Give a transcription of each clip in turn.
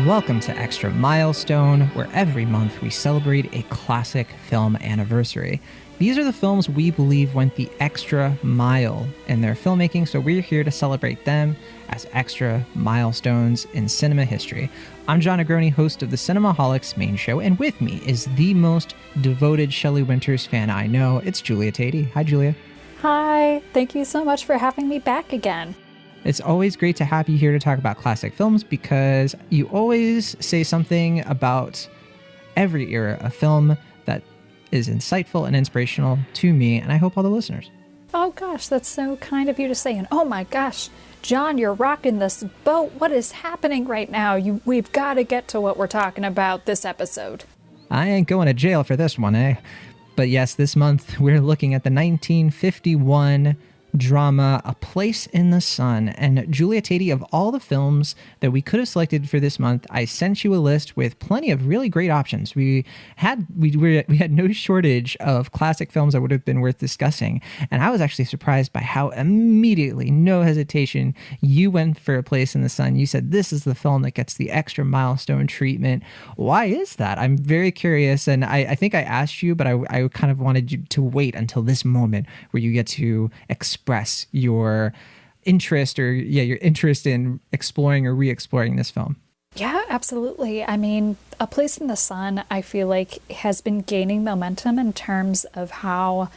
Welcome to Extra Milestone, where every month we celebrate a classic film anniversary. These are the films we believe went the extra mile in their filmmaking, so we're here to celebrate them as extra milestones in cinema history. I'm John Negroni, host of the Cinemaholics main show, and with me is the most devoted Shelley Winters fan I know. It's Julia Tatey. Hi, Julia. Hi, thank you so much for having me back again. It's always great to have you here to talk about classic films because you always say something about every era of film that is insightful and inspirational to me, and I hope all the listeners. Oh gosh, that's so kind of you to say. And oh my gosh, John, you're rocking this boat. What is happening right now? We've got to get to what we're talking about this episode. I ain't going to jail for this one, eh? But yes, this month we're looking at the 1951 drama A Place in the Sun. And Julia Tatey, of all the films that we could have selected for this month, I sent you a list with plenty of really great options. We had no shortage of classic films that would have been worth discussing, and I was actually surprised by how immediately, no hesitation, you went for A Place in the Sun. You said this is the film that gets the extra milestone treatment. Why is that? I'm very curious, and I think I asked you, but I kind of wanted you to wait until this moment where you get to express your interest in exploring or re-exploring this film. Yeah, absolutely. I mean, A Place in the Sun, I feel like has been gaining momentum in terms of how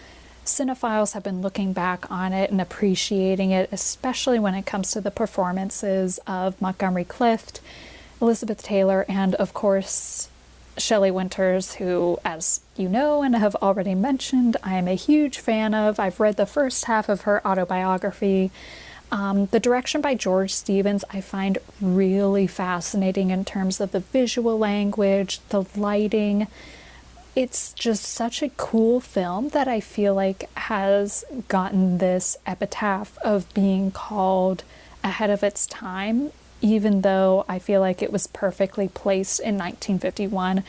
cinephiles have been looking back on it and appreciating it, especially when it comes to the performances of Montgomery Clift, Elizabeth Taylor, and of course, Shelley Winters, who, as you know and have already mentioned, I am a huge fan of. I've read the first half of her autobiography. The direction by George Stevens I find really fascinating in terms of the visual language, the lighting. It's just such a cool film that I feel like has gotten this epitaph of being called ahead of its time, even though I feel like it was perfectly placed in 1951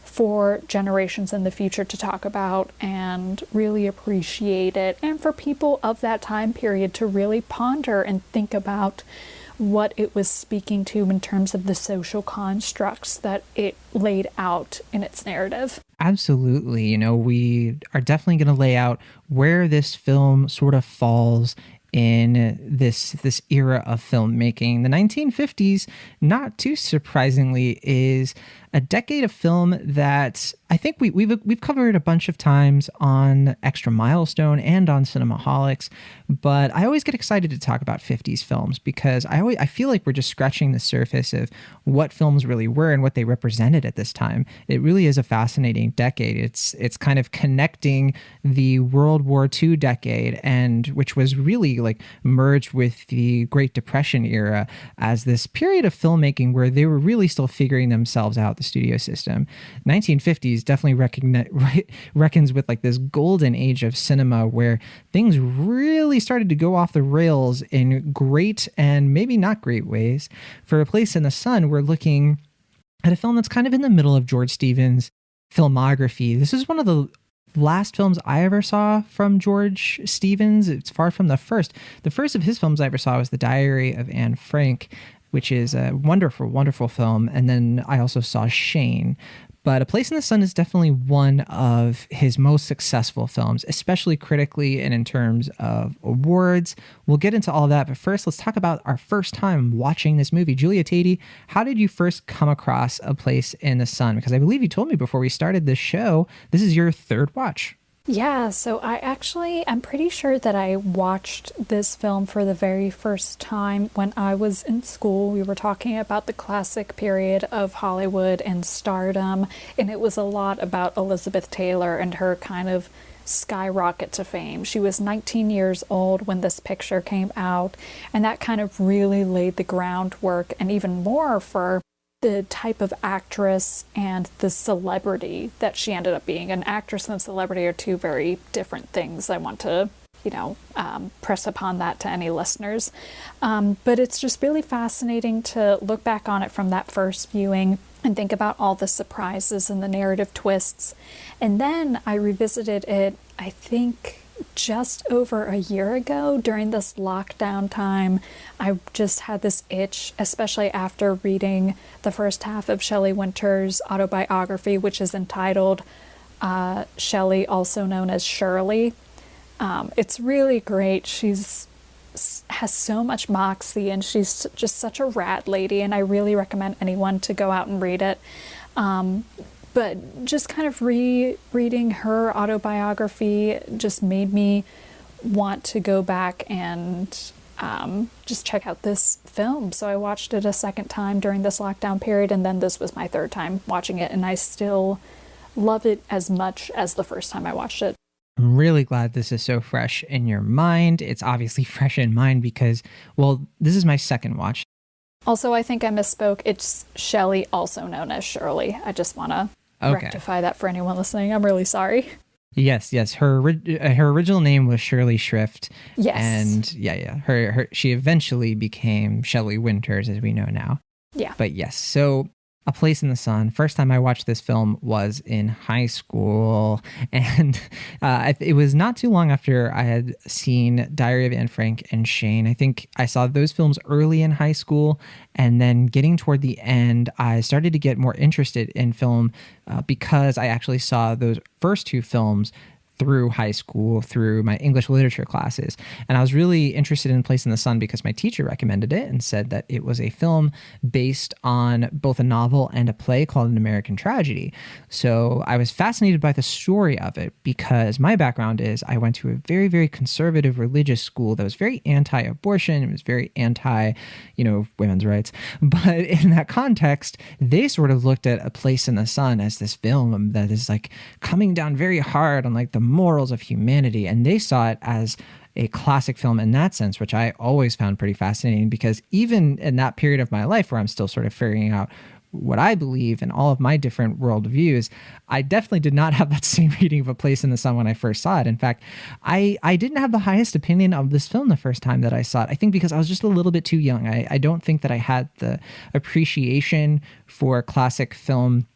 for generations in the future to talk about and really appreciate it, and for people of that time period to really ponder and think about what it was speaking to in terms of the social constructs that it laid out in its narrative. Absolutely. You know, we are definitely going to lay out where this film sort of falls in this era of filmmaking. The 1950s, not too surprisingly, is a decade of film that I think we've covered a bunch of times on Extra Milestone and on Cinemaholics, but I always get excited to talk about 50s films because I feel like we're just scratching the surface of what films really were and what they represented at this time. It really is a fascinating decade. It's kind of connecting the World War II decade, and which was really like merged with the Great Depression era as this period of filmmaking where they were really still figuring themselves out, the studio system. 1950s definitely reckons with like this golden age of cinema where things really started to go off the rails in great and maybe not great ways. For A Place in the Sun, we're looking at a film that's kind of in the middle of George Stevens' filmography. This is one of the last films I ever saw from George Stevens. It's far from the first. The first of his films I ever saw was The Diary of Anne Frank, which is a wonderful, wonderful film. And then I also saw Shane. But A Place in the Sun is definitely one of his most successful films, especially critically and in terms of awards. We'll get into all of that, but first, let's talk about our first time watching this movie. Julia Tatey, how did you first come across A Place in the Sun? Because I believe you told me before we started this show, this is your third watch. Yeah, so I'm pretty sure that I watched this film for the very first time when I was in school. We were talking about the classic period of Hollywood and stardom, and it was a lot about Elizabeth Taylor and her kind of skyrocket to fame. She was 19 years old when this picture came out, and that kind of really laid the groundwork, and even more for the type of actress and the celebrity that she ended up being. An actress and a celebrity are two very different things. I want to, press upon that to any listeners. But it's just really fascinating to look back on it from that first viewing and think about all the surprises and the narrative twists. And then I revisited it, I think, just over a year ago during this lockdown time. I just had this itch, especially after reading the first half of Shelley Winters' autobiography, which is entitled Shelley, also known as Shirley. It's really great. She's has so much moxie, and she's just such a rad lady, and I really recommend anyone to go out and read it. But just kind of reading her autobiography just made me want to go back and just check out this film. So I watched it a second time during this lockdown period, and then this was my third time watching it, and I still love it as much as the first time I watched it. I'm really glad this is so fresh in your mind. It's obviously fresh in mine because, well, this is my second watch. Also, I think I misspoke. It's Shelley, also known as Shirley. I just want to rectify that for anyone listening. I'm really sorry. Yes. Her original name was Shirley Shrift. Yes. And she eventually became Shelley Winters, as we know now. Yeah. But yes, so A Place in the Sun. First time I watched this film was in high school, and it was not too long after I had seen Diary of Anne Frank and Shane. I think I saw those films early in high school, and then getting toward the end, I started to get more interested in film because I actually saw those first two films through high school, through my English literature classes. And I was really interested in Place in the Sun because my teacher recommended it and said that it was a film based on both a novel and a play called An American Tragedy. So I was fascinated by the story of it because my background is I went to a very, very conservative religious school that was very anti-abortion. It was very anti, women's rights. But in that context, they sort of looked at A Place in the Sun as this film that is like coming down very hard on like the morals of humanity, and they saw it as a classic film in that sense, which I always found pretty fascinating because even in that period of my life where I'm still sort of figuring out what I believe and all of my different worldviews, I definitely did not have that same reading of A Place in the Sun when I first saw it. In fact, I didn't have the highest opinion of this film the first time that I saw it. I think because I was just a little bit too young. I don't think that I had the appreciation for classic film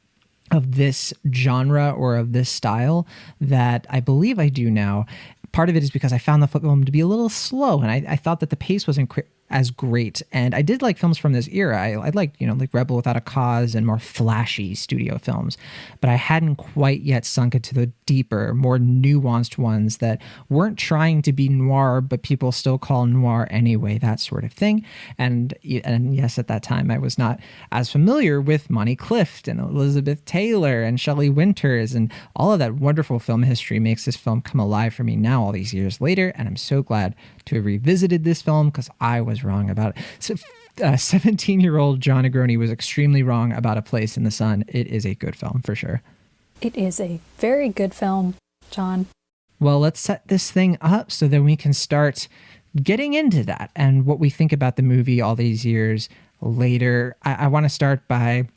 of this genre or of this style that I believe I do now. Part of it is because I found the film to be a little slow, and I thought that the pace wasn't as great. And I did like films from this era. I liked, like Rebel Without a Cause and more flashy studio films, but I hadn't quite yet sunk into the deeper, more nuanced ones that weren't trying to be noir, but people still call noir anyway, that sort of thing. And yes, at that time, I was not as familiar with Montgomery Clift and Elizabeth Taylor and Shelley Winters, and all of that wonderful film history makes this film come alive for me now all these years later. And I'm so glad to have revisited this film because I was wrong about it. So 17-year-old John Negroni was extremely wrong about A Place in the Sun. It is a good film for sure. It is a very good film, John. Well, let's set this thing up so that we can start getting into that and what we think about the movie all these years later. I want to start by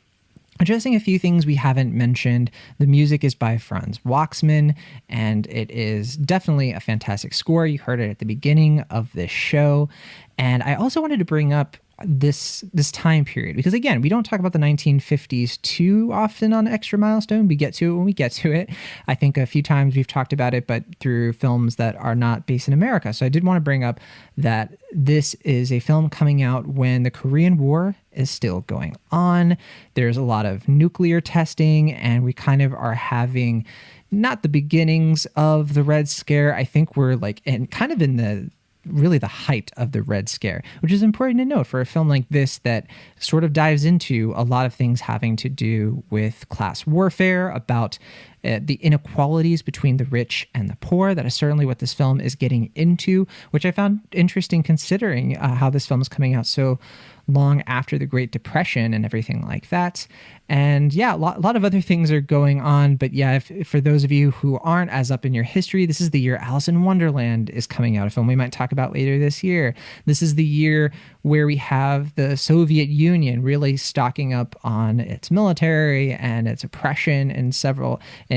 addressing a few things we haven't mentioned. The music is by Franz Waxman, and it is definitely a fantastic score. You heard it at the beginning of this show. And I also wanted to bring up this time period because, again, we don't talk about the 1950s too often on Extra Milestone. We get to it when we get to it. I think a few times we've talked about it, but through films that are not based in America. So I did want to bring up that this is a film coming out when the Korean War is still going on. There's a lot of nuclear testing, and we kind of are having not the beginnings of the Red Scare. I think we're like in the height of the Red Scare, which is important to note for a film like this that sort of dives into a lot of things having to do with class warfare, about the inequalities between the rich and the poor. That is certainly what this film is getting into, which I found interesting considering how this film is coming out so long after the Great Depression and everything like that. And yeah, a lot of other things are going on. But yeah, for those of you who aren't as up in your history, this is the year Alice in Wonderland is coming out, a film we might talk about later this year. This is the year where we have the Soviet Union really stocking up on its military and its oppression in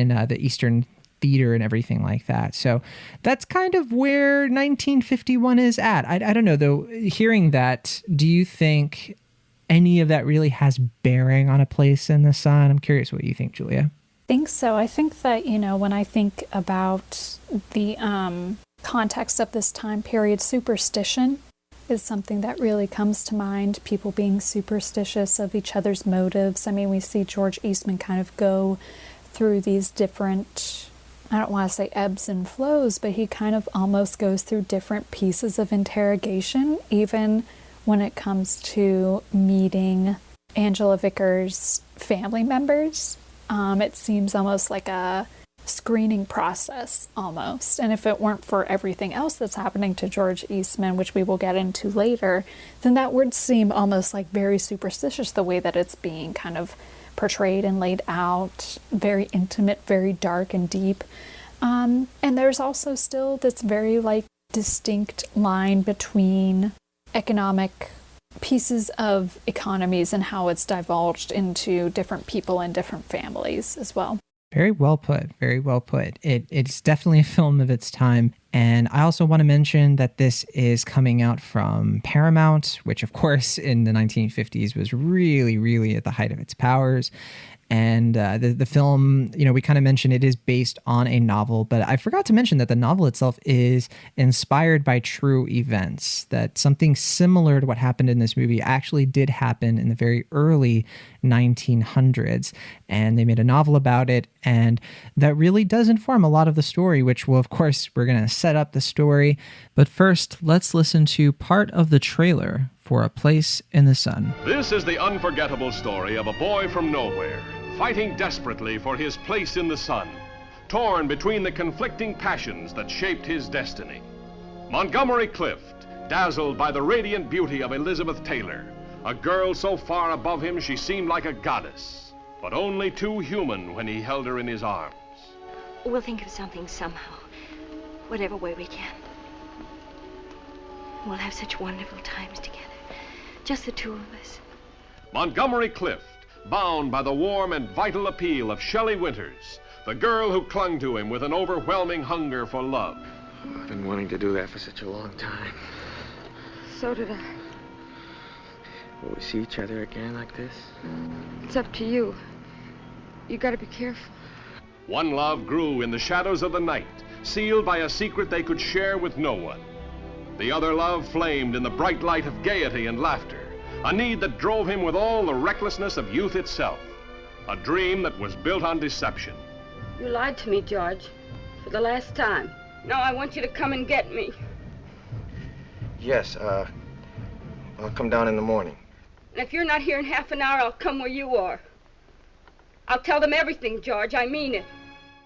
the Eastern theater and everything like that. So that's kind of where 1951 is at. I don't know, though, hearing that, do you think any of that really has bearing on A Place in the Sun? I'm curious what you think, Julia. Think so. I think that, when I think about the context of this time period, superstition is something that really comes to mind. People being superstitious of each other's motives. I mean, we see George Eastman kind of go through these different, I don't want to say ebbs and flows, but he kind of almost goes through different pieces of interrogation, even when it comes to meeting Angela Vickers' family members. It seems almost like a screening process almost. And if it weren't for everything else that's happening to George Eastman, which we will get into later, then that would seem almost like very superstitious, the way that it's being kind of portrayed and laid out, very intimate, very dark and deep. And there's also still this very distinct line between economic pieces of economies and how it's divulged into different people and different families as well. Very well put. Very well put. It's definitely a film of its time. And I also want to mention that this is coming out from Paramount, which of course in the 1950s was really, really at the height of its powers. And the film, we kind of mentioned it is based on a novel, but I forgot to mention that the novel itself is inspired by true events, that something similar to what happened in this movie actually did happen in the very early 1900s. And they made a novel about it. And that really does inform a lot of the story, which will, of course, we're going to set up the story. But first, let's listen to part of the trailer for A Place in the Sun. This is the unforgettable story of a boy from nowhere, fighting desperately for his place in the sun, torn between the conflicting passions that shaped his destiny. Montgomery Clift, dazzled by the radiant beauty of Elizabeth Taylor, a girl so far above him she seemed like a goddess, but only too human when he held her in his arms. We'll think of something somehow, whatever way we can. We'll have such wonderful times together, just the two of us. Montgomery Clift, bound by the warm and vital appeal of Shelley Winters, the girl who clung to him with an overwhelming hunger for love. I've been wanting to do that for such a long time. So did I. Will we see each other again like this? It's up to you. You gotta be careful. One love grew in the shadows of the night, sealed by a secret they could share with no one. The other love flamed in the bright light of gaiety and laughter, a need that drove him with all the recklessness of youth itself, a dream that was built on deception. You lied to me, George, for the last time. Now I want you to come and get me. Yes, I'll come down in the morning. And if you're not here in half an hour, I'll come where you are. I'll tell them everything, George. I mean it.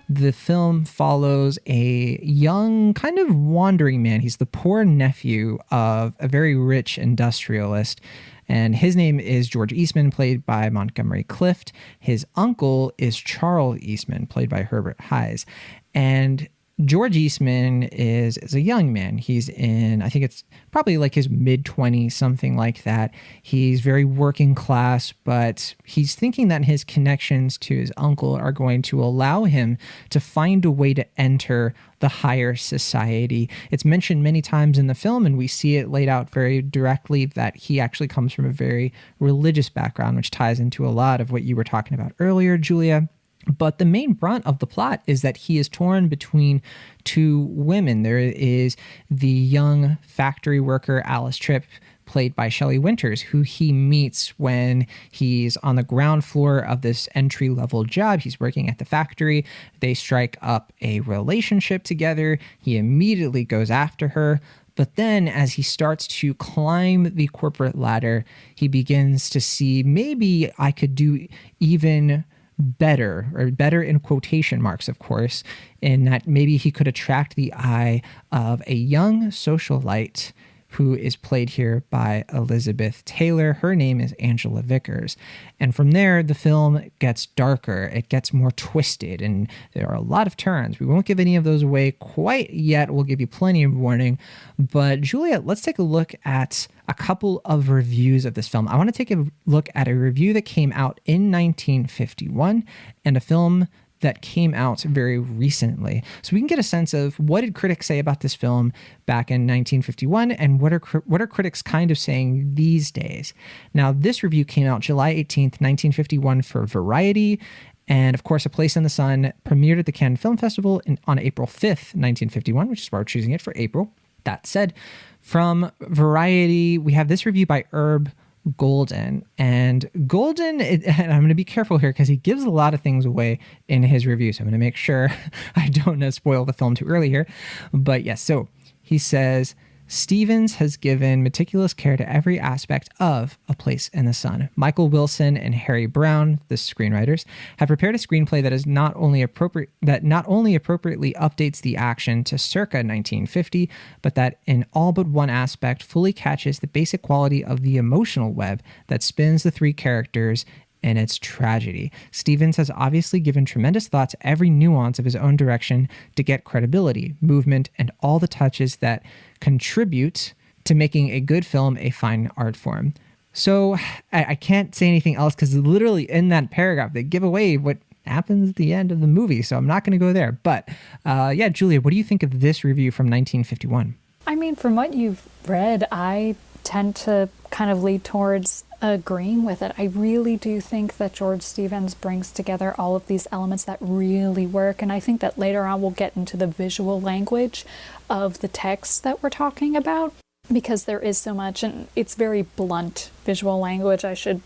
The film follows a young, kind of wandering man. He's the poor nephew of a very rich industrialist, and his name is George Eastman, played by Montgomery Clift. His uncle is Charles Eastman, played by Herbert Hayes. And George Eastman is a young man. He's in, I think it's probably like his mid-20s, something like that. He's very working class, but he's thinking that his connections to his uncle are going to allow him to find a way to enter the higher society. It's mentioned many times in the film, and we see it laid out very directly that he actually comes from a very religious background, which ties into a lot of what you were talking about earlier, Julia. But the main brunt of the plot is that he is torn between two women. There is the young factory worker, Alice Tripp, played by Shelley Winters, who he meets when he's on the ground floor of this entry-level job. He's working at the factory. They strike up a relationship together. He immediately goes after her. But then as he starts to climb the corporate ladder, he begins to see maybe I could do even better, or better in quotation marks, of course, in that maybe he could attract the eye of a young socialite who is played here by Elizabeth Taylor. Her name is Angela Vickers. And from there, the film gets darker. It gets more twisted, and there are a lot of turns. We won't give any of those away quite yet. We'll give you plenty of warning. But Julia, let's take a look at a couple of reviews of this film. I want to take a look at a review that came out in 1951 and a film that came out very recently. So we can get a sense of what did critics say about this film back in 1951 and what are critics kind of saying these days. Now, this review came out July 18th, 1951 for Variety, And of course, A Place in the Sun premiered at the Cannes Film Festival on April 5th, 1951, which is why we're choosing it for April. That said, from Variety, we have this review by Herb Golden. And Golden, and I'm going to be careful here because he gives a lot of things away in his review. So I'm going to make sure I don't spoil the film too early here. But yes, so he says, Stevens has given meticulous care to every aspect of A Place in the Sun. Michael Wilson and Harry Brown, the screenwriters, have prepared a screenplay that is not only appropriately updates the action to circa 1950, but that in all but one aspect fully catches the basic quality of the emotional web that spins the three characters in its tragedy. Stevens has obviously given tremendous thought to every nuance of his own direction to get credibility, movement, and all the touches that contribute to making a good film a fine art form. So I can't say anything else because literally in that paragraph, they give away what happens at the end of the movie. So I'm not going to go there. But yeah, Julia, what do you think of this review from 1951? I mean, from what you've read, I tend to kind of lead towards agreeing with it. I really do think that George Stevens brings together all of these elements that really work, and I think that later on we'll get into the visual language of the text that we're talking about, because there is so much, and it's very blunt visual language, I should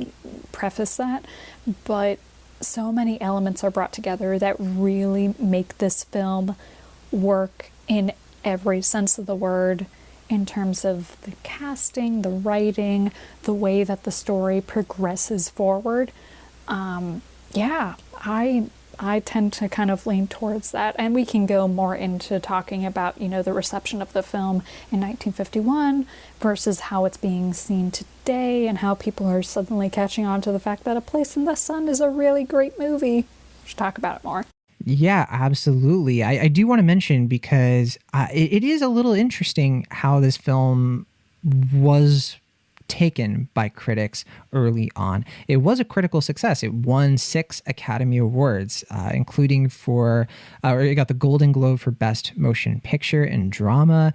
preface that, but so many elements are brought together that really make this film work in every sense of the word, in terms of the casting, the writing, the way that the story progresses forward. Yeah, I tend to kind of lean towards that. And we can go more into talking about, the reception of the film in 1951 versus how it's being seen today and how people are suddenly catching on to the fact that A Place in the Sun is a really great movie. We should talk about it more. Yeah, absolutely. I do want to mention because it is a little interesting how this film was taken by critics early on. It was a critical success. It won 6 Academy Awards, including it got the Golden Globe for Best Motion Picture and Drama.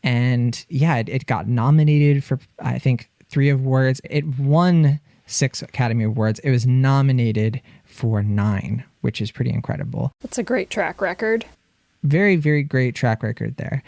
And yeah, it got nominated for, I think, 3 awards. It won 6 Academy Awards. It was nominated for 9, which is pretty incredible. That's a great track record. Very, very great track record there.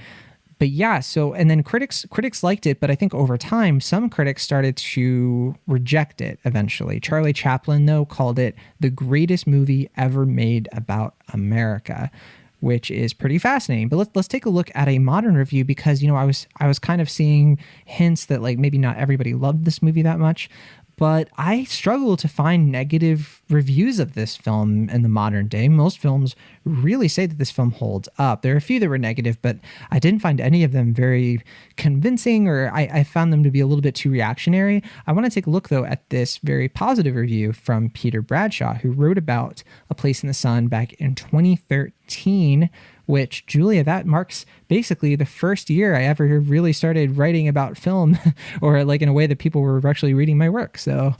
But yeah, and then critics liked it, but I think over time, some critics started to reject it eventually. Charlie Chaplin, though, called it the greatest movie ever made about America, which is pretty fascinating. But let's take a look at a modern review because, I was kind of seeing hints that maybe not everybody loved this movie that much. But I struggle to find negative reviews of this film in the modern day. Most films really say that this film holds up. There are a few that were negative, but I didn't find any of them very convincing, or I found them to be a little bit too reactionary. I want to take a look, though, at this very positive review from Peter Bradshaw, who wrote about A Place in the Sun back in 2013, which, Julia, that marks basically the first year I ever really started writing about film or in a way that people were actually reading my work. So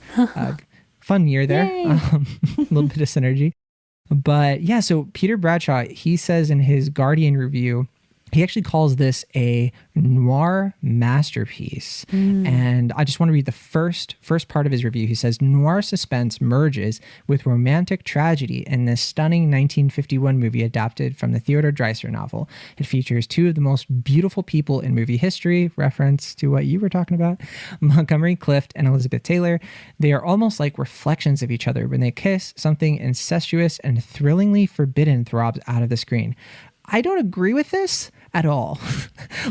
fun year there. A little bit of synergy. But yeah, so Peter Bradshaw, he says in his Guardian review, he actually calls this a noir masterpiece. And I just want to read the first part of his review. He says, noir suspense merges with romantic tragedy in this stunning 1951 movie adapted from the Theodore Dreiser novel. It features 2 of the most beautiful people in movie history, reference to what you were talking about, Montgomery Clift and Elizabeth Taylor. They are almost like reflections of each other. When they kiss, something incestuous and thrillingly forbidden throbs out of the screen. I don't agree with this at all.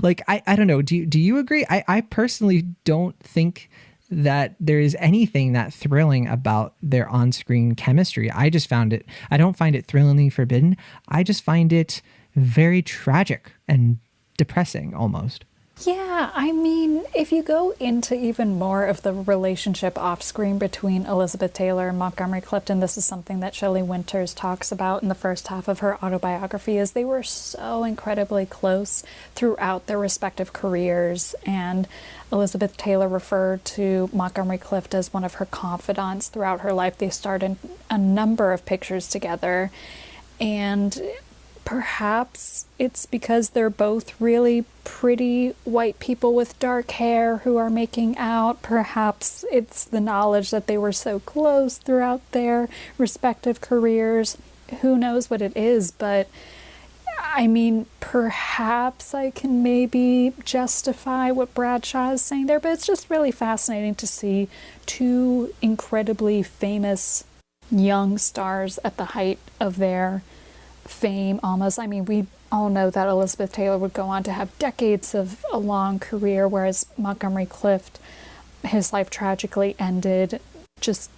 I don't know. Do you agree? I personally don't think that there is anything that thrilling about their on-screen chemistry. I don't find it thrillingly forbidden. I just find it very tragic and depressing almost. Yeah, I mean, if you go into even more of the relationship off-screen between Elizabeth Taylor and Montgomery Clift, and this is something that Shelley Winters talks about in the first half of her autobiography, is they were so incredibly close throughout their respective careers, and Elizabeth Taylor referred to Montgomery Clift as one of her confidants throughout her life. They starred in a number of pictures together, and perhaps it's because they're both really pretty white people with dark hair who are making out. Perhaps it's the knowledge that they were so close throughout their respective careers. Who knows what it is, but I mean, perhaps I can maybe justify what Bradshaw is saying there, but it's just really fascinating to see two incredibly famous young stars at the height of their fame almost. I mean, we all know that Elizabeth Taylor would go on to have decades of a long career, whereas Montgomery Clift, his life tragically ended just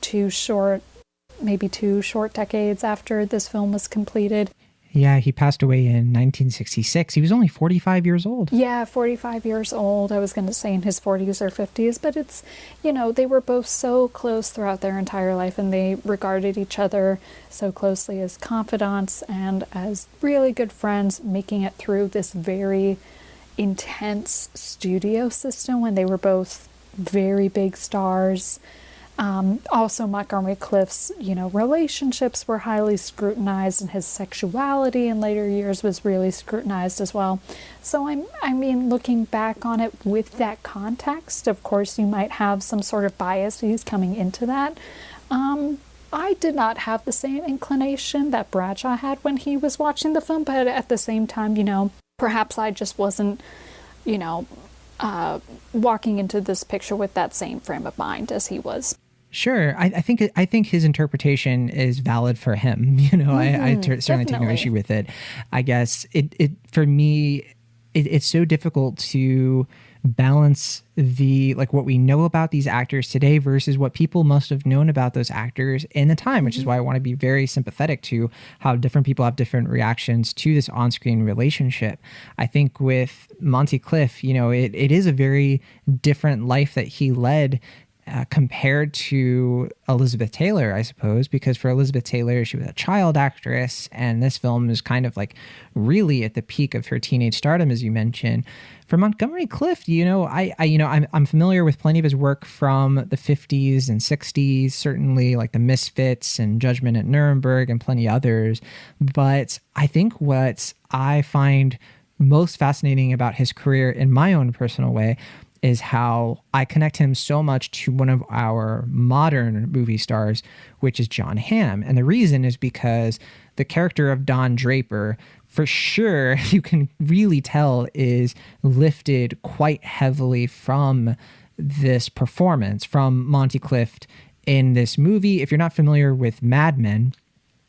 maybe two short decades after this film was completed. Yeah, he passed away in 1966. He was only 45 years old. Yeah, 45 years old. I was going to say in his 40s or 50s, but it's, they were both so close throughout their entire life, and they regarded each other so closely as confidants and as really good friends, making it through this very intense studio system when they were both very big stars. Also, Montgomery Clift's, relationships were highly scrutinized, and his sexuality in later years was really scrutinized as well. So I mean, looking back on it with that context, of course, you might have some sort of biases coming into that. I did not have the same inclination that Bradshaw had when he was watching the film, but at the same time, perhaps I just wasn't, walking into this picture with that same frame of mind as he was. Sure. I think his interpretation is valid for him. I certainly take no issue with it. I guess it for me, it's so difficult to balance what we know about these actors today versus what people must have known about those actors in the time, which is why I want to be very sympathetic to how different people have different reactions to this on-screen relationship. I think with Monty Clift, it is a very different life that he led compared to Elizabeth Taylor, I suppose, because for Elizabeth Taylor, she was a child actress, and this film is kind of really at the peak of her teenage stardom, as you mentioned. For Montgomery Clift, I'm familiar with plenty of his work from the 50s and 60s, certainly like The Misfits and Judgment at Nuremberg and plenty others. But I think what I find most fascinating about his career in my own personal way is how I connect him so much to one of our modern movie stars, which is John Hamm. And the reason is because the character of Don Draper, for sure, you can really tell is lifted quite heavily from this performance, from Monty Clift in this movie. If you're not familiar with Mad Men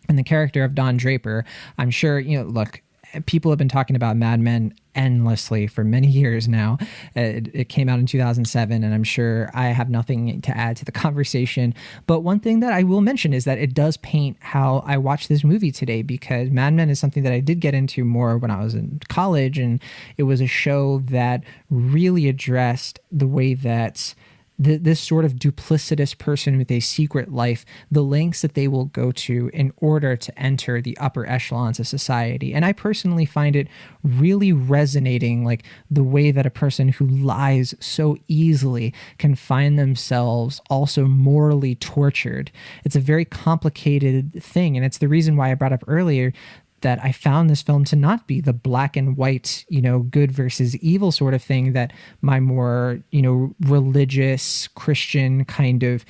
and the character of Don Draper, I'm sure, look, people have been talking about Mad Men endlessly for many years now. It came out in 2007, and I'm sure I have nothing to add to the conversation. But one thing that I will mention is that it does paint how I watch this movie today, because Mad Men is something that I did get into more when I was in college, and it was a show that really addressed the way that this sort of duplicitous person with a secret life, the lengths that they will go to in order to enter the upper echelons of society. And I personally find it really resonating, the way that a person who lies so easily can find themselves also morally tortured. It's a very complicated thing. And it's the reason why I brought up earlier that I found this film to not be the black and white, good versus evil sort of thing that my more, religious Christian kind of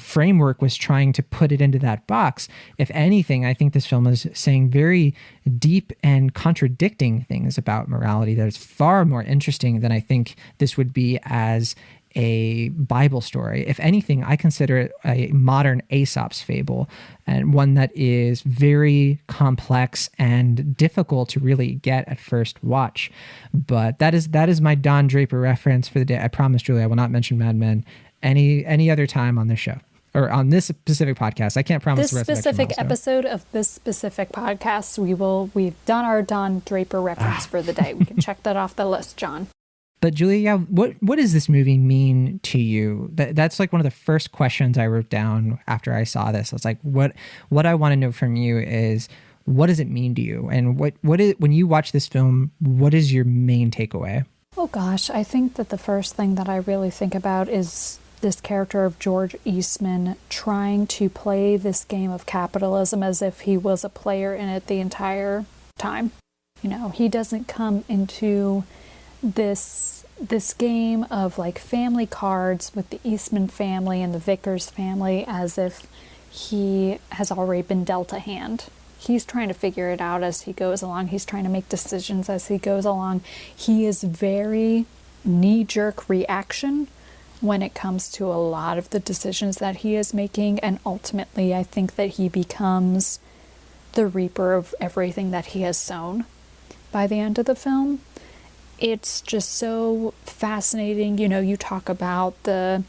framework was trying to put it into that box. If anything, I think this film is saying very deep and contradicting things about morality that is far more interesting than I think this would be as a Bible story. If anything, I consider it a modern Aesop's fable, and one that is very complex and difficult to really get at first watch. But that is my Don Draper reference for the day. I promise, Julie, I will not mention Mad Men any other time on this show or on this specific podcast. I can't promise this specific episode of this specific podcast. We've done our Don Draper reference for the day. We can check that off the list, John. But Julia, what does this movie mean to you? That's one of the first questions I wrote down after I saw this. I was like, what I want to know from you is, what does it mean to you? And when you watch this film, what is your main takeaway? Oh gosh, I think that the first thing that I really think about is this character of George Eastman trying to play this game of capitalism as if he was a player in it the entire time. You know, he doesn't come into this game of like family cards with the Eastman family and the Vickers family as if he has already been dealt a hand. He's trying to figure it out as he goes along. He's trying to make decisions as he goes along. He is very knee-jerk reaction when it comes to a lot of the decisions that he is making, and ultimately I think that he becomes the reaper of everything that he has sown by the end of the film. It's just so fascinating. You know, you talk about the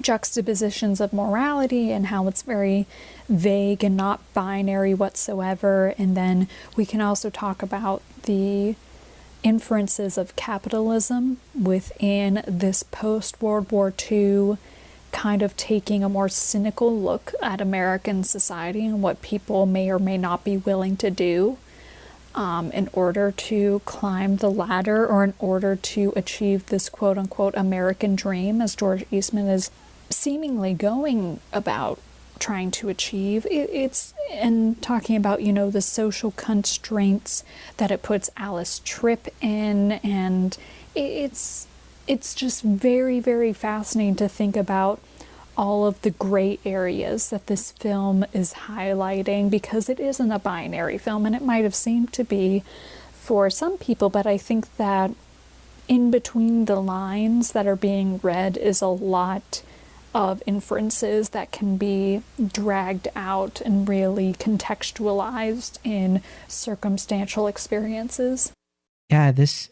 juxtapositions of morality and how it's very vague and not binary whatsoever, and then we can also talk about the inferences of capitalism within this post-World War II kind of taking a more cynical look at American society and what people may or may not be willing to do in order to climb the ladder, or in order to achieve this quote-unquote American dream, as George Eastman is seemingly going about trying to achieve. And talking about, you know, the social constraints that it puts Alice Tripp in, and it's just very, very fascinating to think about all of the gray areas that this film is highlighting, because it isn't a binary film, and it might have seemed to be for some people, but I think that in between the lines that are being read is a lot of inferences that can be dragged out and really contextualized in circumstantial experiences. Yeah, this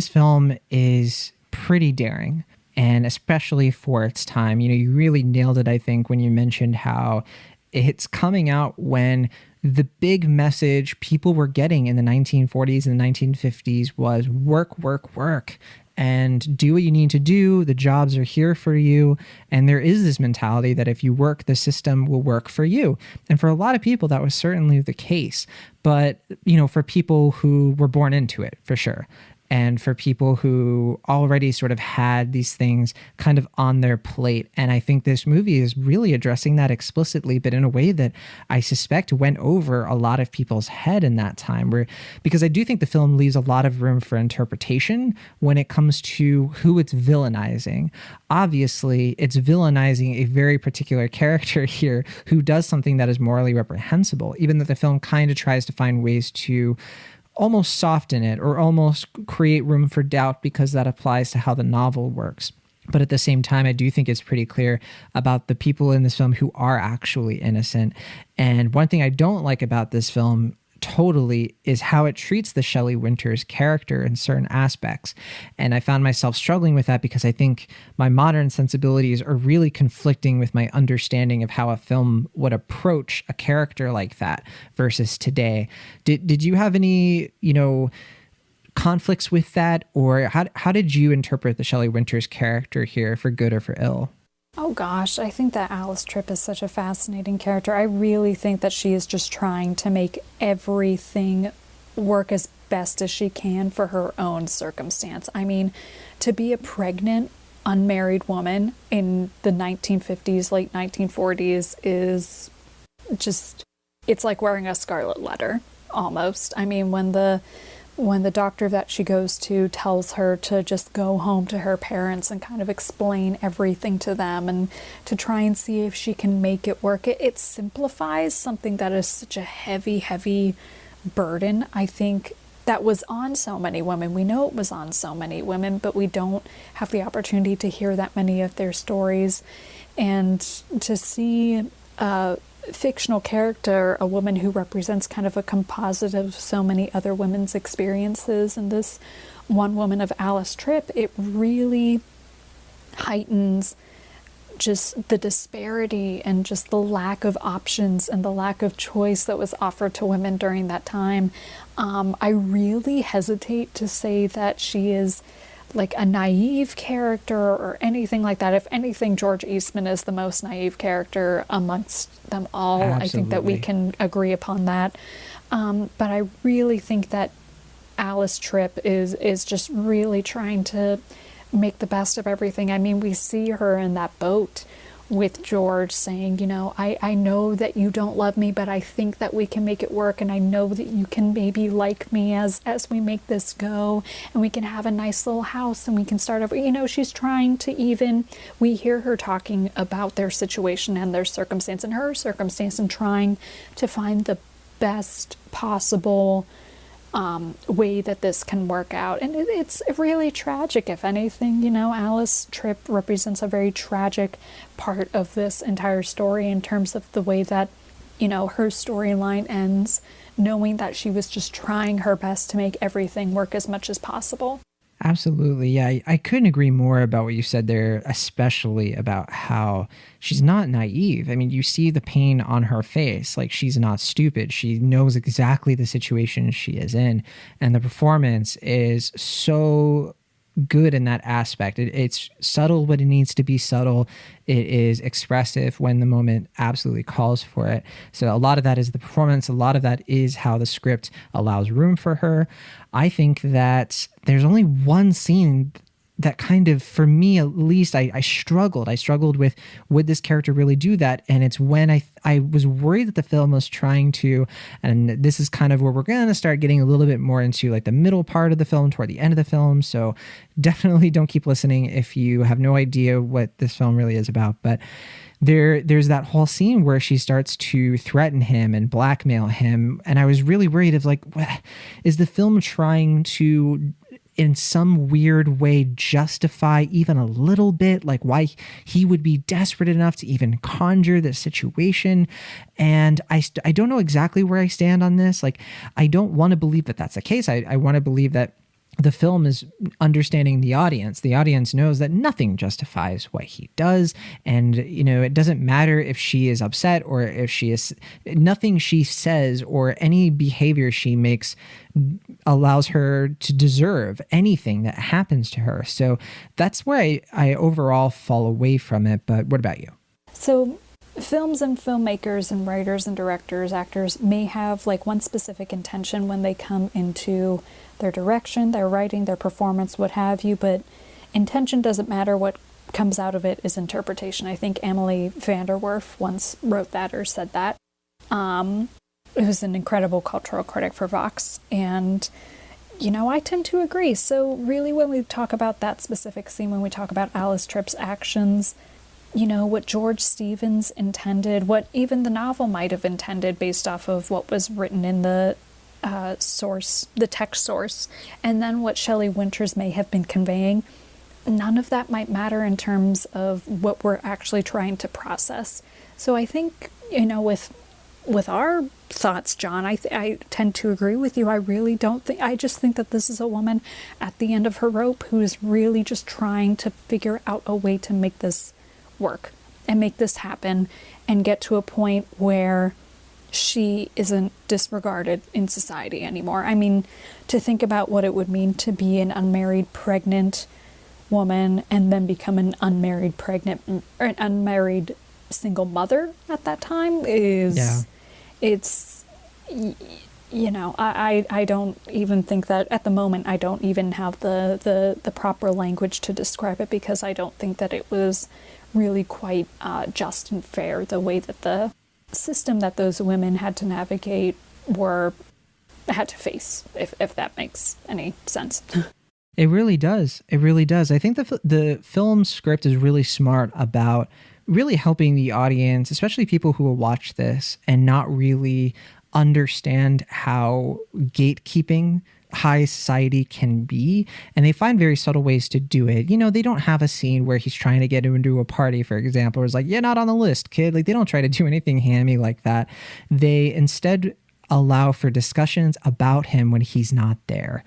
film is pretty daring, and especially for its time. You know, you really nailed it, I think, when you mentioned how it's coming out when the big message people were getting in the 1940s and the 1950s was work, work, work, and do what you need to do. The jobs are here for you. And there is this mentality that if you work, the system will work for you. And for a lot of people, that was certainly the case. But, you know, for people who were born into it, for sure. And for people who already sort of had these things kind of on their plate. And I think this movie is really addressing that explicitly, but in a way that I suspect went over a lot of people's head in that time. Because I do think the film leaves a lot of room for interpretation when it comes to who it's villainizing. Obviously, it's villainizing a very particular character here who does something that is morally reprehensible, even though the film kind of tries to find ways to almost soften it or almost create room for doubt, because that applies to how the novel works. But at the same time, I do think it's pretty clear about the people in this film who are actually innocent. And one thing I don't like about this film totally is how it treats the Shelley Winters character in certain aspects. And I found myself struggling with that because I think my modern sensibilities are really conflicting with my understanding of how a film would approach a character like that versus today. Did you have any, you know, conflicts with that? Or how did you interpret the Shelley Winters character here, for good or for ill? Oh gosh, I think that Alice Tripp is such a fascinating character. I really think that she is just trying to make everything work as best as she can for her own circumstance. I mean, to be a pregnant, unmarried woman in the 1950s, late 1940s is just, it's like wearing a scarlet letter, almost. I mean, when the doctor that she goes to tells her to just go home to her parents and kind of explain everything to them and to try and see if she can make it work, it simplifies something that is such a heavy, heavy burden, I think, that was on so many women. We know it was on so many women, but we don't have the opportunity to hear that many of their stories. And to see fictional character, a woman who represents kind of a composite of so many other women's experiences, and this one woman of Alice Tripp, it really heightens just the disparity and just the lack of options and the lack of choice that was offered to women during that time. I really hesitate to say that she is like a naive character or anything like that. If anything, George Eastman is the most naive character amongst them all. Absolutely. I think that we can agree upon that. But I really think that Alice Tripp is just really trying to make the best of everything. I mean, we see her in that boat with George saying, you know, I know that you don't love me, but I think that we can make it work, and I know that you can maybe like me as we make this go, and we can have a nice little house, and we can start over. You know, she's trying to even, we hear her talking about their situation and their circumstance and her circumstance, and trying to find the best possible way that this can work out. And it's really tragic, if anything. You know, Alice Tripp represents a very tragic part of this entire story in terms of the way that, you know, her storyline ends, knowing that she was just trying her best to make everything work as much as possible. Absolutely. Yeah, I couldn't agree more about what you said there, especially about how she's not naive. I mean, you see the pain on her face. Like, she's not stupid. She knows exactly the situation she is in. And the performance is so good in that aspect. It's subtle when it needs to be subtle. It is expressive when the moment absolutely calls for it. So a lot of that is the performance. A lot of that is how the script allows room for her. I think that there's only one scene that kind of, for me at least, I struggled. I struggled with, would this character really do that? And it's when I was worried that the film was trying to, and this is kind of where we're going to start getting a little bit more into like the middle part of the film, toward the end of the film. So definitely don't keep listening if you have no idea what this film really is about. But there's that whole scene where she starts to threaten him and blackmail him. And I was really worried of like, is the film trying to, in some weird way, justify even a little bit like why he would be desperate enough to even conjure this situation? And I don't know exactly where I stand on this. Like, I don't want to believe that that's the case. I want to believe that the film is understanding the audience. The audience knows that nothing justifies what he does. And, you know, it doesn't matter if she is upset or if she is, nothing she says or any behavior she makes allows her to deserve anything that happens to her. So that's where I overall fall away from it. But what about you? So films and filmmakers and writers and directors, actors may have like one specific intention when they come into their direction, their writing, their performance, what have you, but intention doesn't matter. What comes out of it is interpretation. I think Emily van der Werf once wrote that or said that. Who's an incredible cultural critic for Vox. And, you know, I tend to agree. So really when we talk about that specific scene, when we talk about Alice Tripp's actions, you know, what George Stevens intended, what even the novel might have intended based off of what was written in the source, the text source, and then what Shelley Winters may have been conveying, none of that might matter in terms of what we're actually trying to process. So I think, you know, with our thoughts, John, I tend to agree with you. I really don't think, I just think that this is a woman at the end of her rope who is really just trying to figure out a way to make this work and make this happen and get to a point where she isn't disregarded in society anymore. I mean, to think about what it would mean to be an unmarried pregnant woman and then become an unmarried pregnant or an unmarried single mother at that time is, yeah. It's, you know, I don't even think that at the moment I don't even have the proper language to describe it, because I don't think that it was really quite just and fair the way that the system that those women had to navigate had to face, if that makes any sense. It really does. It really does. I think the film script is really smart about really helping the audience, especially people who will watch this and not really understand how gatekeeping high society can be, and they find very subtle ways to do it. You know, they don't have a scene where he's trying to get him into a party, for example. It's like, you're not on the list, kid. Like, they don't try to do anything hammy like that. They instead allow for discussions about him when he's not there.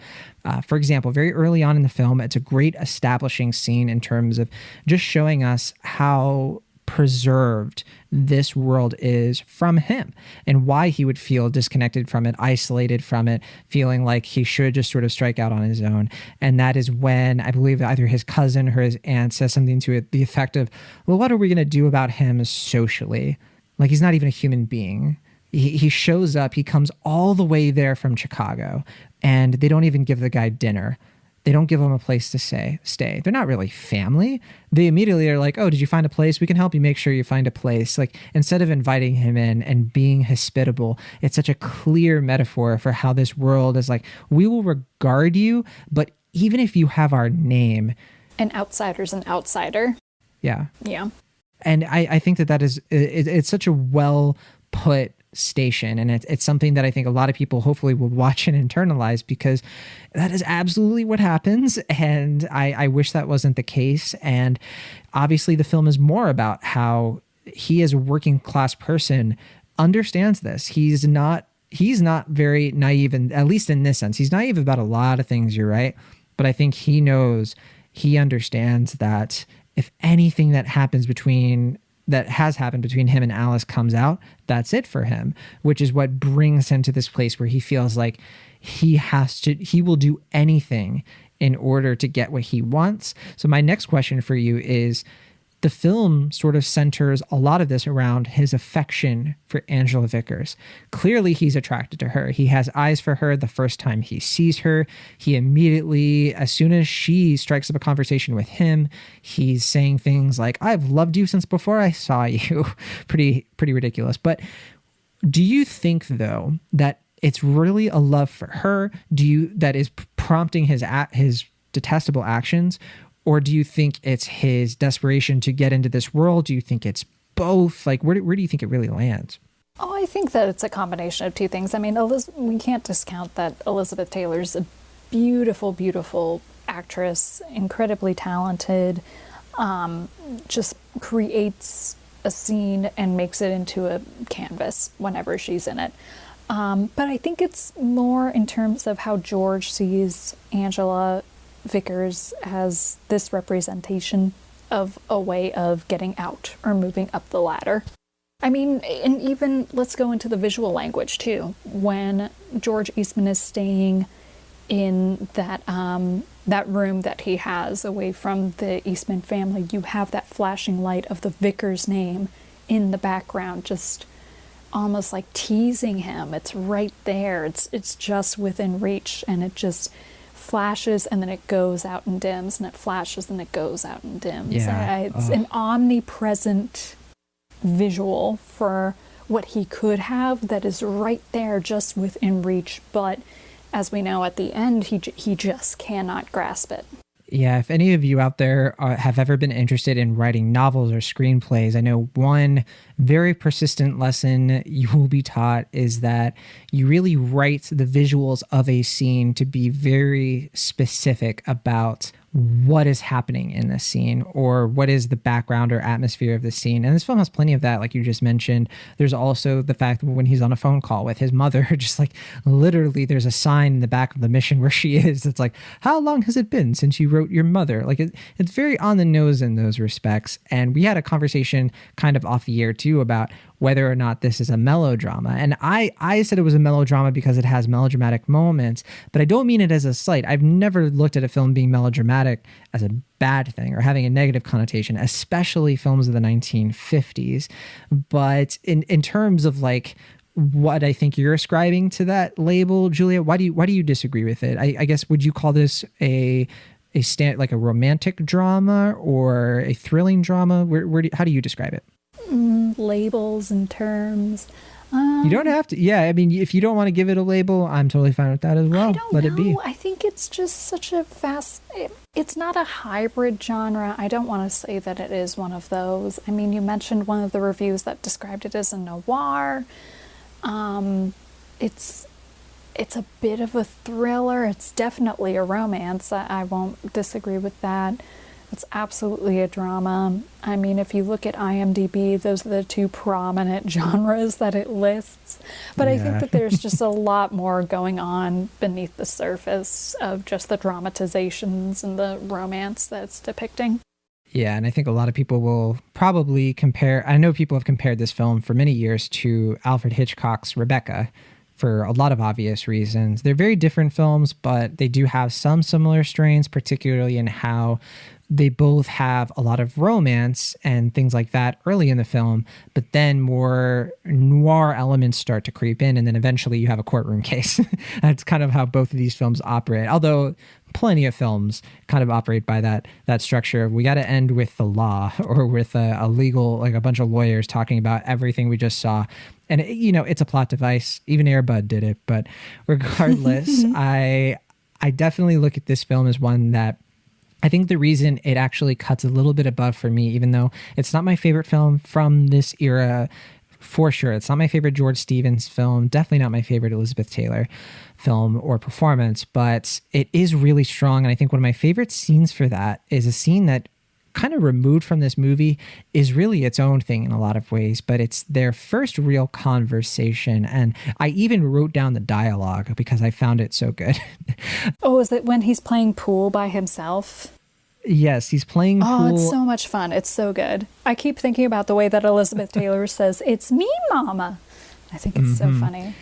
For example, very early on in the film, it's a great establishing scene in terms of just showing us how preserved this world is from him and why he would feel disconnected from it, isolated from it, feeling like he should just sort of strike out on his own. And that is when I believe either his cousin or his aunt says something to it, the effect of, well, what are we going to do about him socially? Like, he's not even a human being. He shows up, he comes all the way there from Chicago, and they don't even give the guy dinner. They don't give him a place to stay. They're not really family. They immediately are like, oh, did you find a place? We can help you make sure you find a place. Like, instead of inviting him in and being hospitable, it's such a clear metaphor for how this world is like, we will regard you, but even if you have our name. An outsider's an outsider. Yeah. Yeah. And I think that is, it's such a well put station, and it's something that I think a lot of people hopefully will watch and internalize, because that is absolutely what happens, and I wish that wasn't the case. And obviously the film is more about how he, as a working class person, understands this. He's not very naive, and at least in this sense he's naive about a lot of things, you're right, but I think he understands that if anything that has happened between him and Alice comes out, that's it for him, which is what brings him to this place where he feels like he will do anything in order to get what he wants. So my next question for you is, the film sort of centers a lot of this around his affection for Angela Vickers. Clearly, he's attracted to her. He has eyes for her the first time he sees her. He immediately, as soon as she strikes up a conversation with him, he's saying things like, I've loved you since before I saw you. Pretty ridiculous. But do you think, though, that it's really a love for her that is prompting his detestable actions? Or do you think it's his desperation to get into this world? Do you think it's both? Like, where do you think it really lands? Oh, I think that it's a combination of two things. I mean, we can't discount that Elizabeth Taylor's a beautiful, beautiful actress, incredibly talented, just creates a scene and makes it into a canvas whenever she's in it. But I think it's more in terms of how George sees Angela Vickers as this representation of a way of getting out or moving up the ladder. I mean, and even let's go into the visual language too. When George Eastman is staying in that room that he has away from the Eastman family, you have that flashing light of the Vickers name in the background, just almost like teasing him. It's right there. It's just within reach, and it just flashes and then it goes out and dims, and it flashes and it goes out and dims. Yeah. It's an omnipresent visual for what he could have that is right there, just within reach. But as we know, at the end, he just cannot grasp it. Yeah, if any of you out there have ever been interested in writing novels or screenplays, I know one very persistent lesson you will be taught is that you really write the visuals of a scene to be very specific about what is happening in this scene, or what is the background or atmosphere of the scene. And this film has plenty of that, like you just mentioned. There's also the fact when he's on a phone call with his mother, just like literally there's a sign in the back of the mission where she is. It's like, how long has it been since you wrote your mother? Like it's very on the nose in those respects. And we had a conversation kind of off the air too about whether or not this is a melodrama. And I said it was a melodrama because it has melodramatic moments, but I don't mean it as a slight. I've never looked at a film being melodramatic as a bad thing or having a negative connotation, especially films of the 1950s. But in terms of like what I think you're ascribing to that label, Julia, why do you disagree with it? I guess, would you call this like a romantic drama or a thrilling drama? How do you describe it? Labels and terms. You don't have to. Yeah, I mean, if you don't want to give it a label, I'm totally fine with that as well. I don't Let know. it be. I think it's just such a it's not a hybrid genre. I don't want to say that it is one of those. I mean, you mentioned one of the reviews that described it as a noir. It's a bit of a thriller. It's definitely a romance. I won't disagree with that. It's absolutely a drama. I mean, if you look at IMDb, those are the two prominent genres that it lists. But yeah. I think that there's just a lot more going on beneath the surface of just the dramatizations and the romance that it's depicting. Yeah, and I think a lot of people will probably compare, I know people have compared this film for many years to Alfred Hitchcock's Rebecca for a lot of obvious reasons. They're very different films, but they do have some similar strains, particularly in how they both have a lot of romance and things like that early in the film, but then more noir elements start to creep in, and then eventually you have a courtroom case. That's kind of how both of these films operate. Although plenty of films kind of operate by that structure. We got to end with the law or with a legal, like a bunch of lawyers talking about everything we just saw. And, it's a plot device. Even Air Bud did it. But regardless, I definitely look at this film as one that I think the reason it actually cuts a little bit above for me, even though it's not my favorite film from this era, for sure. It's not my favorite George Stevens film, definitely not my favorite Elizabeth Taylor film or performance, but it is really strong. And I think one of my favorite scenes for that is a scene that kind of removed from this movie is really its own thing in a lot of ways, but it's their first real conversation. And I even wrote down the dialogue because I found it so good. Oh, is it when he's playing pool by himself? Yes, he's playing pool. Oh, it's so much fun. It's so good. I keep thinking about the way that Elizabeth Taylor says, "It's me, Mama." I think it's so funny.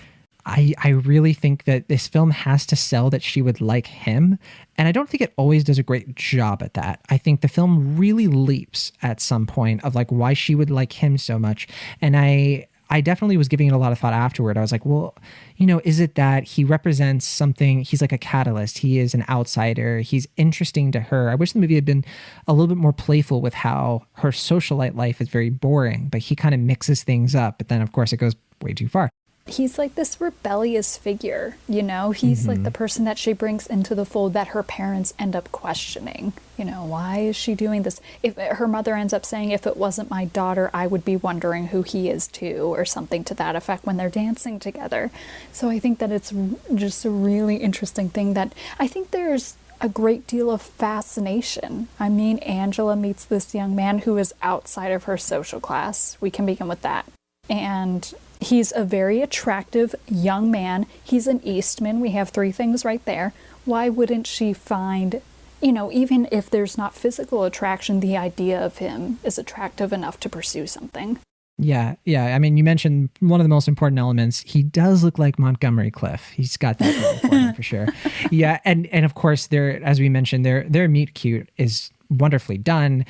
I really think that this film has to sell that she would like him. And I don't think it always does a great job at that. I think the film really leaps at some point of like why she would like him so much. And I definitely was giving it a lot of thought afterward. I was like, well, is it that he represents something? He's like a catalyst. He is an outsider. He's interesting to her. I wish the movie had been a little bit more playful with how her socialite life is very boring, but he kind of mixes things up. But then, of course, it goes way too far. He's like this rebellious figure, He's like the person that she brings into the fold that her parents end up questioning. Why is she doing this? If her mother ends up saying, if it wasn't my daughter, I would be wondering who he is too, or something to that effect when they're dancing together. So I think that it's just a really interesting thing that I think there's a great deal of fascination. I mean, Angela meets this young man who is outside of her social class. We can begin with that. And he's a very attractive young man. He's an Eastman. We have 3 things right there. Why wouldn't she find, even if there's not physical attraction, the idea of him is attractive enough to pursue something? Yeah. I mean, you mentioned one of the most important elements. He does look like Montgomery Clift. He's got that going for him for sure. Yeah, and of course, as we mentioned, their meet cute is wonderfully done.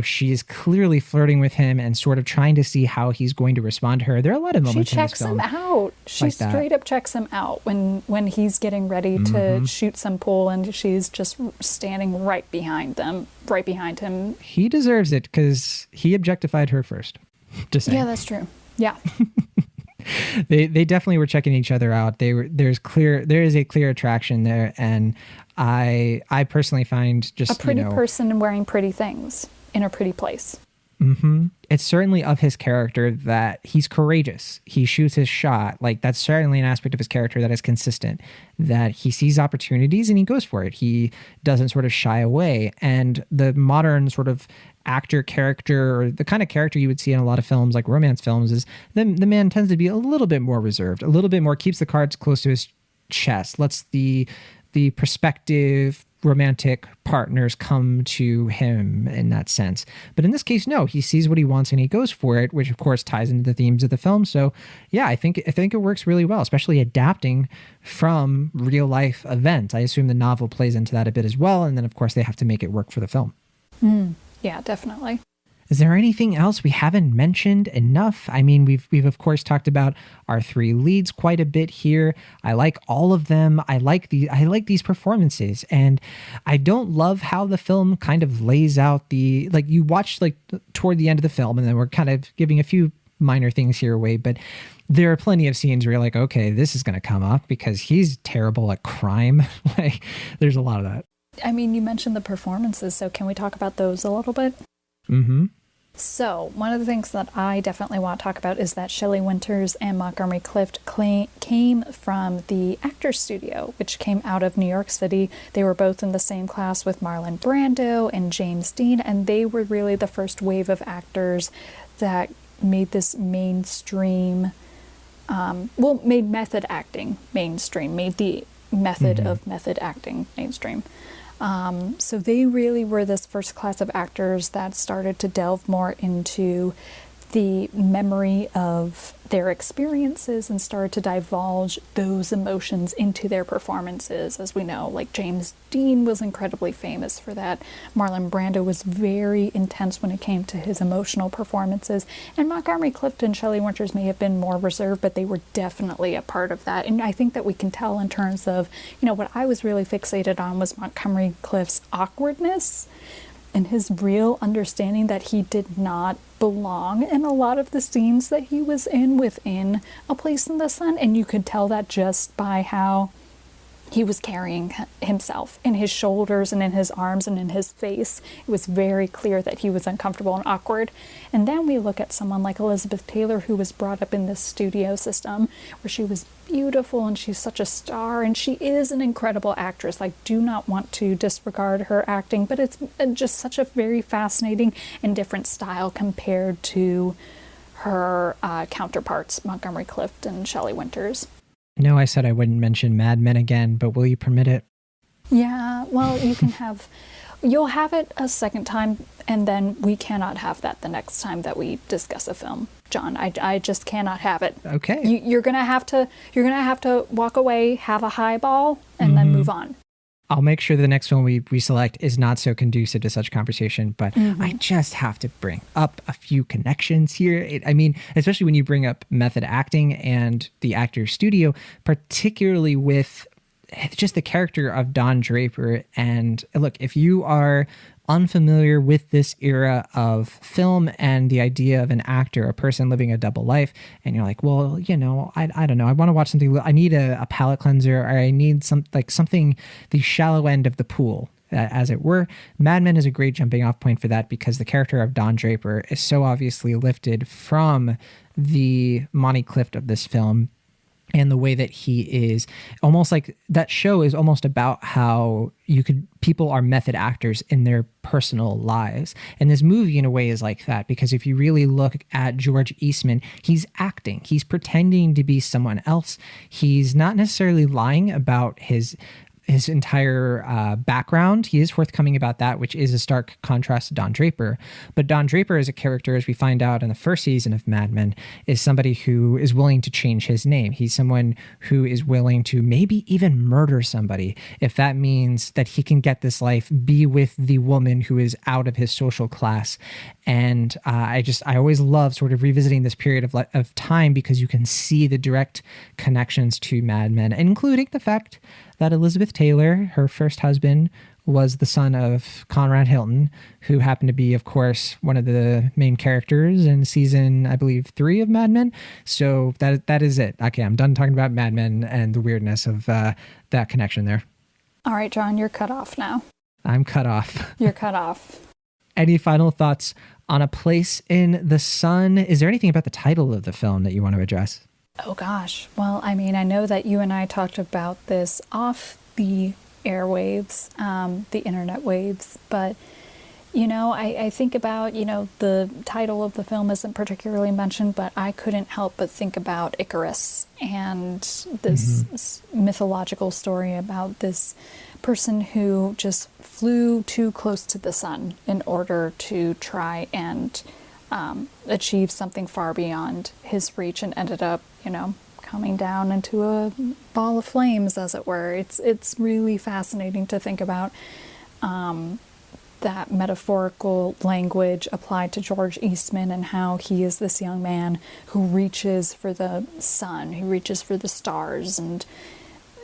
She's clearly flirting with him and sort of trying to see how he's going to respond to her. There are a lot of moments she checks in this film him out. She straight up checks him out when he's getting ready to shoot some pool, and she's just standing right behind him. He deserves it because he objectified her first. Just saying. Yeah, that's true. Yeah. They definitely were checking each other out. There is a clear attraction there, and I personally find just a pretty person wearing pretty things in a pretty place. It's certainly of his character that he's courageous. He shoots his shot. Like, that's certainly an aspect of his character that is consistent, that he sees opportunities and he goes for it. He doesn't sort of shy away. And the modern sort of actor character, or the kind of character you would see in a lot of films like romance films, is the man tends to be a little bit more reserved, a little bit more, keeps the cards close to his chest, lets the prospective romantic partners come to him in that sense. But in this case, no, he sees what he wants and he goes for it, which of course ties into the themes of the film. So yeah, I think it works really well, especially adapting from real life events. I assume the novel plays into that a bit as well. And then of course they have to make it work for the film. Yeah, definitely. Is there anything else we haven't mentioned enough? I mean, we've of course talked about our 3 leads quite a bit here. I like all of them. I like these performances, and I don't love how the film kind of lays out you watch toward the end of the film, and then we're kind of giving a few minor things here away, but there are plenty of scenes where you're like, okay, this is going to come up because he's terrible at crime. There's a lot of that. I mean, you mentioned the performances, so can we talk about those a little bit? So one of the things that I definitely want to talk about is that Shelley Winters and Montgomery Clift came from the Actors Studio, which came out of New York City. They were both in the same class with Marlon Brando and James Dean, and they were really the first wave of actors that made this mainstream, made method acting mainstream, made the method of method acting mainstream. So they really were this first class of actors that started to delve more into the memory of their experiences and started to divulge those emotions into their performances. As we know, like James Dean was incredibly famous for that. Marlon Brando was very intense when it came to his emotional performances. And Montgomery Clift and Shelley Winters may have been more reserved, but they were definitely a part of that. And I think that we can tell in terms of, what I was really fixated on was Montgomery Clift's awkwardness and his real understanding that he did not belong in a lot of the scenes that he was in within A Place in the Sun. And you could tell that just by how he was carrying himself in his shoulders and in his arms and in his face. It was very clear that he was uncomfortable and awkward. And then we look at someone like Elizabeth Taylor, who was brought up in this studio system where she was beautiful and she's such a star, and she is an incredible actress. I do not want to disregard her acting, but it's just such a very fascinating and different style compared to her counterparts, Montgomery Clift and Shelley Winters. I know I said I wouldn't mention Mad Men again, but will you permit it? Yeah, well, you'll have it a second time, and then we cannot have that the next time that we discuss a film, John. I just cannot have it. Okay. You're gonna have to walk away, have a highball, and then move on. I'll make sure the next film we select is not so conducive to such conversation, but I just have to bring up a few connections here. Especially when you bring up method acting and the actor's studio, particularly with just the character of Don Draper. And look, if you are unfamiliar with this era of film and the idea of an actor, a person living a double life, and you're like, well, I don't know, I want to watch something, I need a palate cleanser, or I need something, the shallow end of the pool, as it were. Mad Men is a great jumping off point for that, because the character of Don Draper is so obviously lifted from the Monty Clift of this film. And the way that he is almost like that show is almost about how people are method actors in their personal lives. And this movie in a way is like that, because if you really look at George Eastman, he's acting, he's pretending to be someone else. He's not necessarily lying about his entire background. He is forthcoming about that, which is a stark contrast to Don Draper. But Don Draper as a character, as we find out in the first season of Mad Men, is somebody who is willing to change his name. He's someone who is willing to maybe even murder somebody if that means that he can get this life, be with the woman who is out of his social class. And I always love sort of revisiting this period of time, because you can see the direct connections to Mad Men, including the fact that Elizabeth Taylor, her first husband, was the son of Conrad Hilton, who happened to be, of course, one of the main characters in season, I believe, 3 of Mad Men. So that is it. Okay, I'm done talking about Mad Men and the weirdness of that connection there. All right, John, you're cut off now. I'm cut off. You're cut off. Any final thoughts on A Place in the Sun? Is there anything about the title of the film that you want to address? Oh, gosh. Well, I know that you and I talked about this off the airwaves, the internet waves, but, I think about, the title of the film isn't particularly mentioned, but I couldn't help but think about Icarus and this mythological story about this person who just flew too close to the sun in order to try and achieve something far beyond his reach, and ended up, coming down into a ball of flames, as it were. It's really fascinating to think about that metaphorical language applied to George Eastman, and how he is this young man who reaches for the sun, who reaches for the stars, and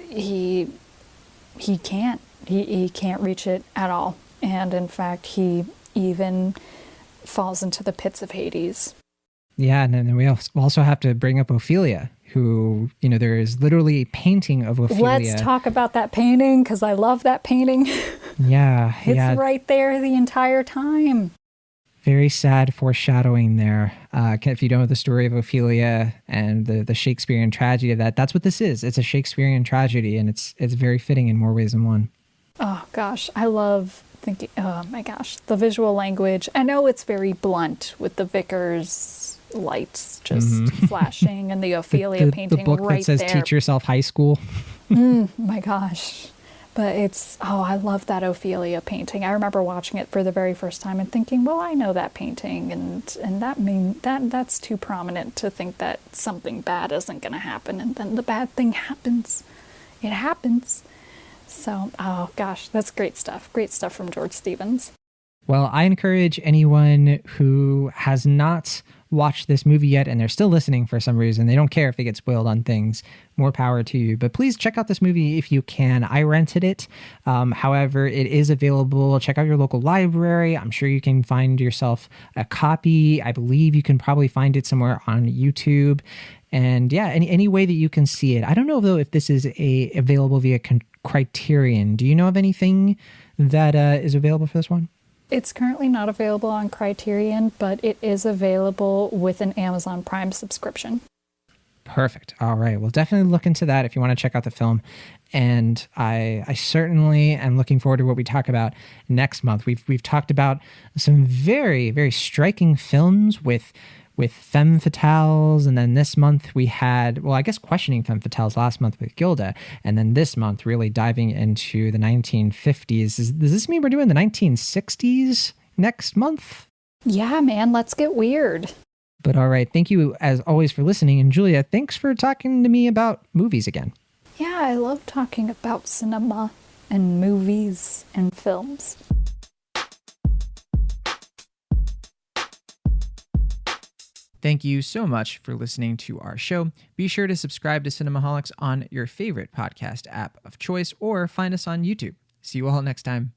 he can't reach it at all. And in fact, he even falls into the pits of Hades. Yeah, and then we also have to bring up Ophelia, who, there is literally a painting of Ophelia. Let's talk about that painting, because I love that painting. Yeah. It's right there the entire time. Very sad foreshadowing there. If you don't know the story of Ophelia and the Shakespearean tragedy of that, that's what this is. It's a Shakespearean tragedy, and it's very fitting in more ways than one. Oh, gosh. I love thinking, oh, my gosh, the visual language. I know it's very blunt with the vicar's lights just flashing and the Ophelia painting the book right that says there. Teach Yourself High School. My gosh. But I love that Ophelia painting. I remember watching it for the very first time and thinking, well, I know that painting, and that's too prominent to think that something bad isn't going to happen, and then the bad thing happens. It happens. So, oh gosh, that's great stuff. Great stuff from George Stevens. Well, I encourage anyone who has not watched this movie yet and they're still listening for some reason, they don't care if they get spoiled on things, more power to you. But please check out this movie if you can. I rented it. However, it is available. Check out your local library. I'm sure you can find yourself a copy. I believe you can probably find it somewhere on YouTube. And yeah, any way that you can see it. I don't know, though, if this is available via Criterion. Do you know of anything that is available for this one? It's currently not available on Criterion, but it is available with an Amazon Prime subscription. Perfect. All right. Well, definitely look into that if you want to check out the film. And I certainly am looking forward to what we talk about next month. We've talked about some very, very striking films with femme fatales, and then this month we had, well, I guess questioning femme fatales last month with Gilda, and then this month really diving into the 1950s. Does this mean we're doing the 1960s next month? Yeah, man, let's get weird. But all right, thank you as always for listening, and Julia, thanks for talking to me about movies again. Yeah, I love talking about cinema and movies and films. Thank you so much for listening to our show. Be sure to subscribe to Cinemaholics on your favorite podcast app of choice or find us on YouTube. See you all next time.